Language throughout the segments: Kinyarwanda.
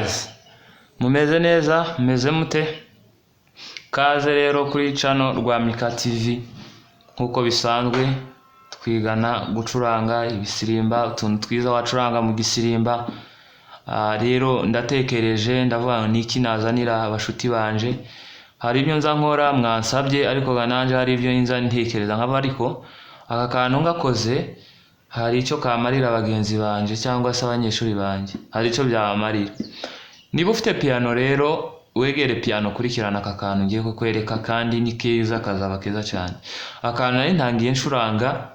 guys, mumeze neza, mumeze mute? Kaze rero kuri channel Rwamika TV. Nkuko bisanzwe twigana gucuranga ibisirimba, utuntu twiza wacuranga mu gisirimba. Rero ndatekereje ndavuga niki nazanira abashuti banje. Hari ibyo nza nkora mwansabye, ariko gananje hari ibyo nza ntekereza nkaba, ariko aka kantu ngakoze hari icyo kamarira abagenzi banje cyangwa se abanyeshuri banje, hari icyo byamarira. Niba ufite piano rero wegere piano, kurikirana aka kantu ngiye kukwereka, kandi ni keza, kazaba keza cyane. Akantu nari ntangiye ncuranga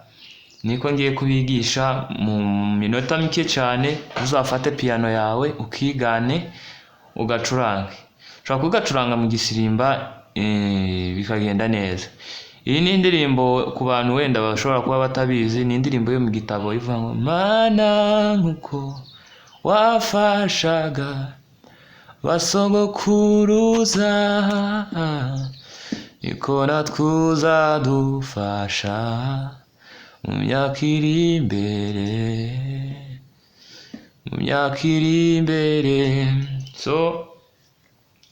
niko ngiye kubigisha mu minota mike cyane. Uzafate piano yawe ukigane ugacurange. Ushobora kugacuranga mu gisirimba bikagenda neza. Iyi ni indirimbo ku bantu wenda bashobora kuba batabizi, ni indirimbo yo mu gitabo ivuga ngo Mana nkuko wafashaga basogokuruza niko natwe dufasha mu myaka iri imbere, So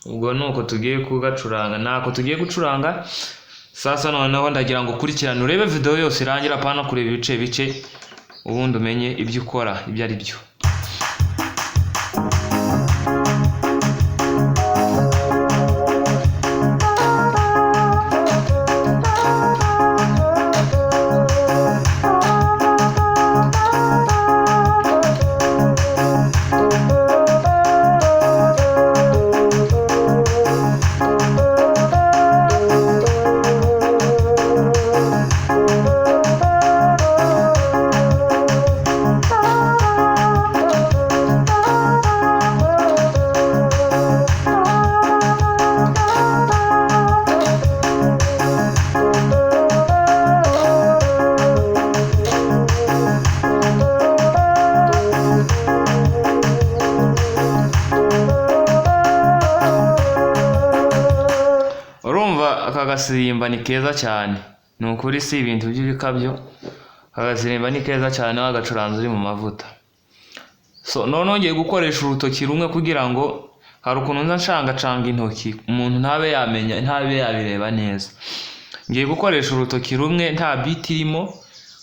ubwo nuko tugiye kugacuranga, nako tugiye gucuranga. Sasa noneho ndagira ngo ukurikirane urebe video yose irangira, apana kureba ibice bice, ubundi umenye ibyo ukora ibyo ari byo. Aka gasirimba ni keza cyane, ni ukuri si ibintu by'ibikabyo. Aka gasirimba ni keza cyane, wagacuranze uri mu mavuta. So none ngiye gukoresha urutoki rumwe kugira ngo hari ukuntu nza ncanga intoki umuntu ntabe yamenya, ntabe yabireba neza. Ngiye gukoresha urutoki rumwe nta beat irimo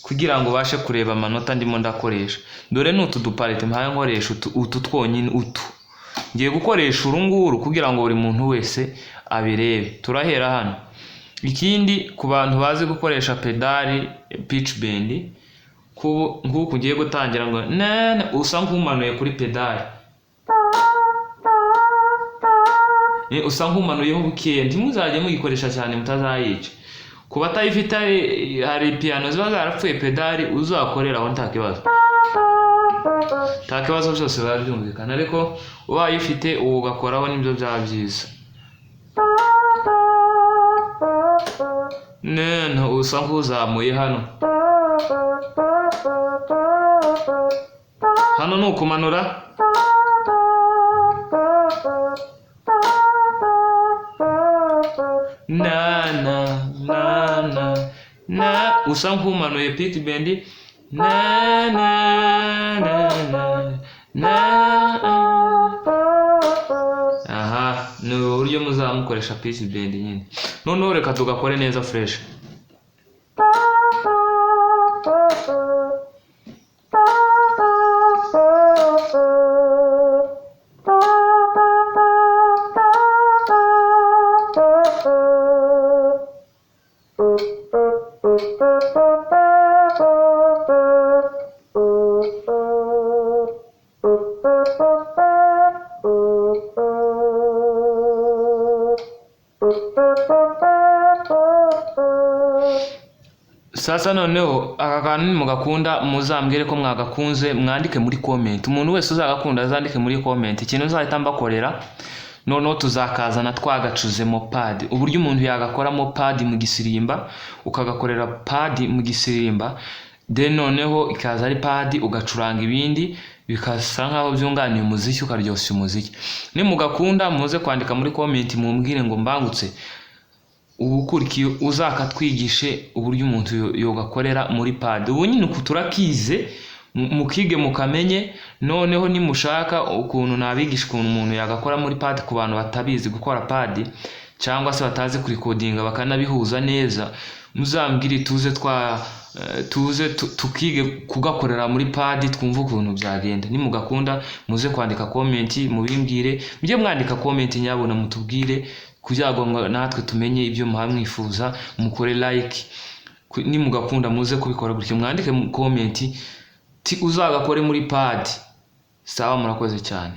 kugira ngo bashe kureba amanota ndimo ndakoresha. Dore n'utu duparite mpaye nkoresha utu twonyine utu. Ngiye gukoresha urunguru kugira ngo buri muntu wese abirebe. Turahera hano. Ikindi ku bantu bazi gukoresha pedali pitch bend, nk'uko ngiye gutangira ngo usa nk'umanuye kuri pedali, usa nk'umanuyeho bukeya, ntimuzajye mugikoresha cyane mutazayica. Ku batayifite hari piano ziba zarapfuye pedali, uzakoreraho nta kibazo byose biba byumvikana, ariko ubayifite ugakoraho nibyo byaba byiza. Usa nk'uzamuye hano ni ukumanura. Usa nk'umanuye pitch bend. Aha ni uburyo muzamukoresha pitch bend nyine. Noneho reka tugakore neza fresh. Sasa noneho aka kantu nimugakunda muzambwire ko mwagakunze, mwandike muri comment. Umuntu wese uzagakunda azandike muri comment ikintu uzahita mbakorera. Noneho tuzakazana twagacuzemo pad, uburyo umuntu yagakoramo pad mu gisirimba, ukagakorera pad mu gisirimba, then noneho ikaza ari pad ugacuranga ibindi bikasa nkaho byunganiye umuziki, ukaryoshya umuziki. Nimugakunda muze kwandika muri comment mumbwire ngo mbangutse ubukurikiye uzakatwigishe uburyo umuntu yogakorera muri pad. Ubu nyine turakize mukige mukamenye. Noneho nimushaka ukuntu nabigisha ukuntu umuntu yagakora muri pad ku bantu batabizi gukora pad cyangwa se batazi kurikodinga bakanabihuza neza, muzambwire tuze tukige kugakorera muri pad twumva ukuntu byagenda. Nimugakunda muze kwandika comment mubimbwire, mujye mwandika comment nyabona mutubwire kugira ngo natwe tumenye ibyo muhamwifuza, mukore like. Nimugakunda muze kubikora gutyo mwandike mu comment uzagakore muri pad. Sawa, murakoze cyane.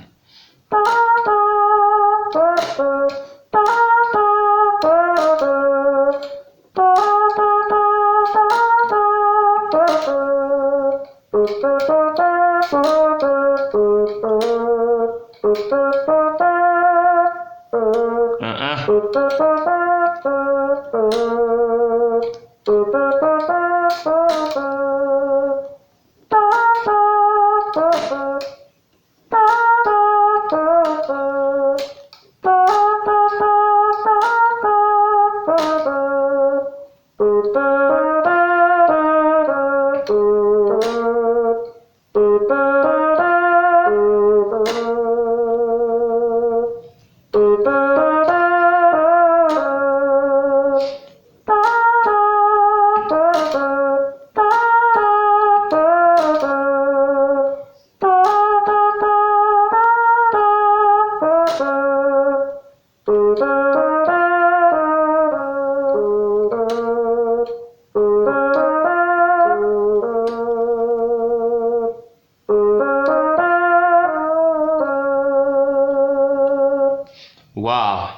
Wow,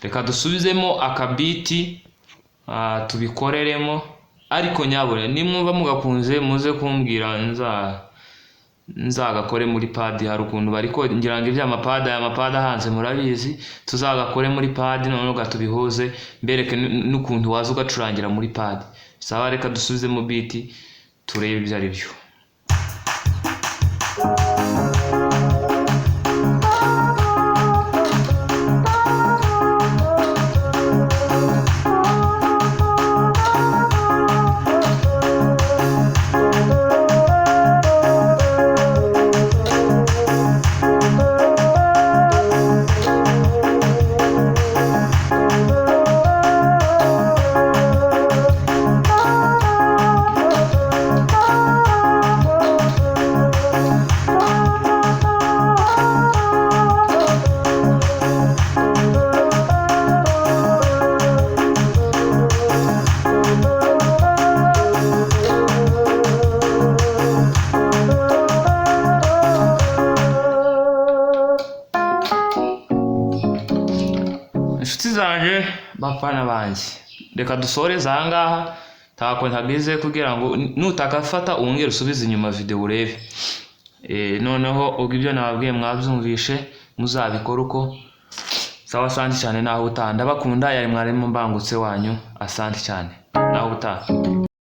reka dusubizemo akabiti tubikoreremo. Ariko nyabone nimwumva mugakunze muze kumbwira nzagakore muri pad. Hari ukuntu bariko ngira ngo iby'amapad hanze murabizi, tuzagakore muri pad none gatubihoze mbereke n'ukuntu waza ugacurangira muri pad. Sawa, reka dusubizemo biti turebe ibyo ari byo. Inshuti zanje bafana banjye, reka dusoreze ahangaha tako ntagize kugira ngo nutakafata wongere usubize inyuma video urebe. Noneho ubwo ibyo nababwiye mwabyumvishe muzabikora uko. Sawa, asante cyane naho utaha. Ndabakunda, yari mwarimu mbangutse wanyu. Asante cyane naho utaha.